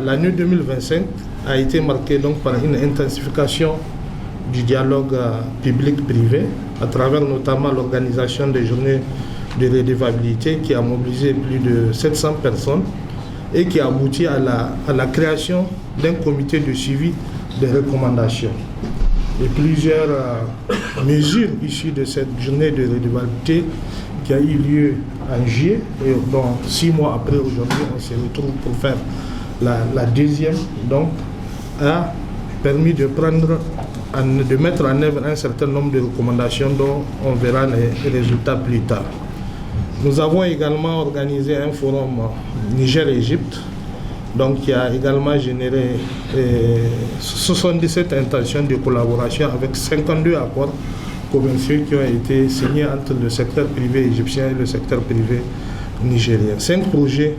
l'année 2025 a été marquée donc par une intensification du dialogue public-privé à travers notamment l'organisation des journées de redevabilité qui a mobilisé plus de 700 personnes et qui a abouti à la création d'un comité de suivi des recommandations. Et plusieurs mesures issues de cette journée de redevabilité qui a eu lieu en juillet, et donc 6 mois après aujourd'hui, on se retrouve pour faire la deuxième, donc a permis de mettre en œuvre un certain nombre de recommandations dont on verra les résultats plus tard. Nous avons également organisé un forum Niger-Égypte, donc qui a également généré 77 intentions de collaboration avec 52 accords commerciaux qui ont été signés entre le secteur privé égyptien et le secteur privé nigérien. 5 projets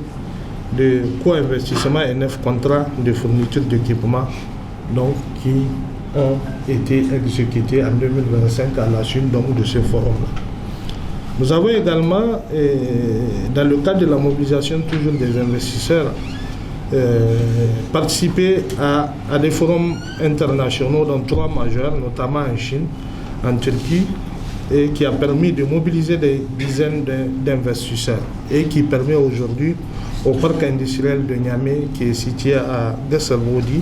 de co-investissement et 9 contrats de fourniture d'équipements donc, qui ont été exécutés en 2025 à la suite donc, de ce forum-là. Nous avons également, dans le cadre de la mobilisation toujours des investisseurs, participé à des forums internationaux, dont 3 majeurs, notamment en Chine, en Turquie, et qui a permis de mobiliser des dizaines d'investisseurs et qui permet aujourd'hui au parc industriel de Niamey, qui est situé à Gasselbodi,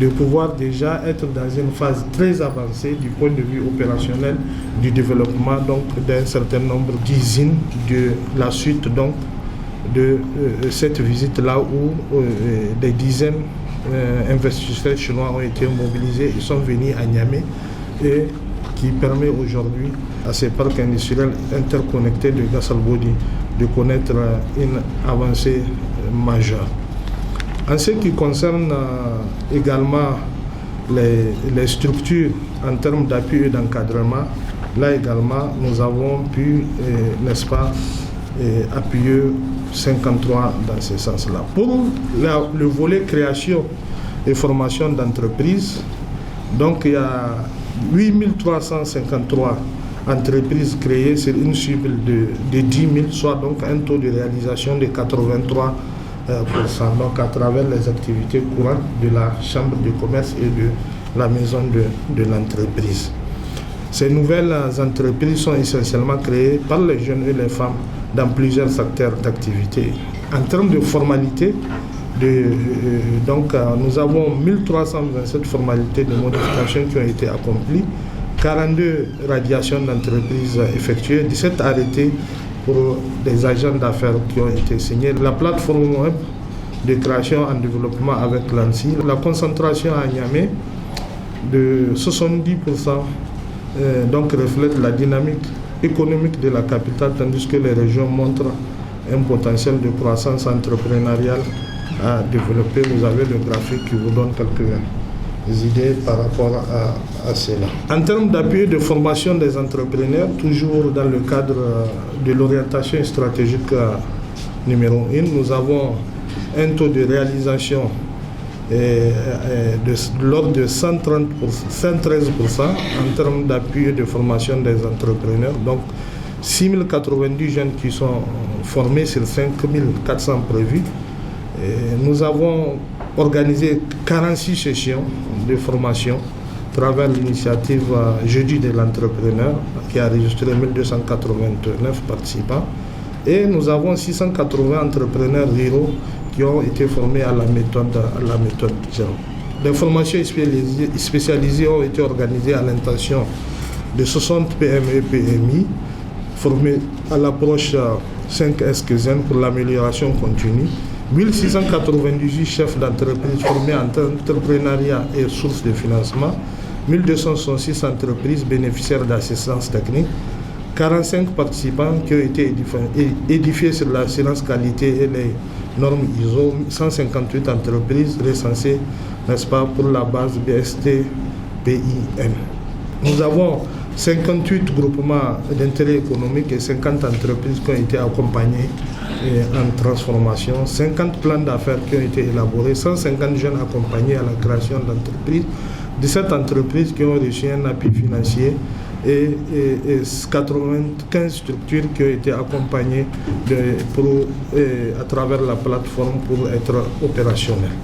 de pouvoir déjà être dans une phase très avancée du point de vue opérationnel du développement donc d'un certain nombre d'usines de la suite donc de cette visite-là où des dizaines d'investisseurs chinois ont été mobilisés, ils sont venus à Niamey et qui permet aujourd'hui à ces parcs industriels interconnectés de Gasselbodi de connaître une avancée majeure. En ce qui concerne également les structures en termes d'appui et d'encadrement, là également nous avons pu, n'est-ce pas, appuyer 53 dans ce sens-là. Pour le volet création et formation d'entreprises, donc il y a 8353 entreprises créées sur une cible de 10 000, soit donc un taux de réalisation de 83%, donc à travers les activités courantes de la Chambre de commerce et de la maison de l'entreprise. Ces nouvelles entreprises sont essentiellement créées par les jeunes et les femmes dans plusieurs secteurs d'activité. En termes de formalités, donc, nous avons 1327 formalités de modification qui ont été accomplies, 42 radiations d'entreprises effectuées, 17 arrêtés pour des agents d'affaires qui ont été signés. La plateforme web de création en développement avec l'ANSI, la concentration à Niamey de 70% donc reflète la dynamique économique de la capitale, tandis que les régions montrent un potentiel de croissance entrepreneuriale à développer. Vous avez le graphique qui vous donne quelques idées par rapport à cela. En termes d'appui et de formation des entrepreneurs, toujours dans le cadre de l'orientation stratégique numéro 1, nous avons un taux de réalisation de l'ordre de 113% en termes d'appui et de formation des entrepreneurs. Donc 6090 jeunes qui sont formés sur 5400 prévus. Nous avons organisé 46 sessions de formation à travers l'initiative Jeudi de l'entrepreneur qui a enregistré 1289 participants. Et nous avons 680 entrepreneurs ruraux qui ont été formés à la méthode zéro. Des formations spécialisées ont été organisées à l'intention de 60 PME et PMI formés à l'approche 5S Kaizen pour l'amélioration continue. 1698 chefs d'entreprise formés en entrepreneuriat et sources de financement, 1266 entreprises bénéficiaires d'assistance technique, 45 participants qui ont été édifiés sur l'assurance qualité et les normes ISO, 158 entreprises recensées, n'est-ce pas, pour la base BST-PIN. Nous avons 58 groupements d'intérêt économique et 50 entreprises qui ont été accompagnées en transformation, 50 plans d'affaires qui ont été élaborés, 150 jeunes accompagnés à la création d'entreprises, 17 entreprises qui ont reçu un appui financier et 95 structures qui ont été accompagnées à travers la plateforme pour être opérationnelles.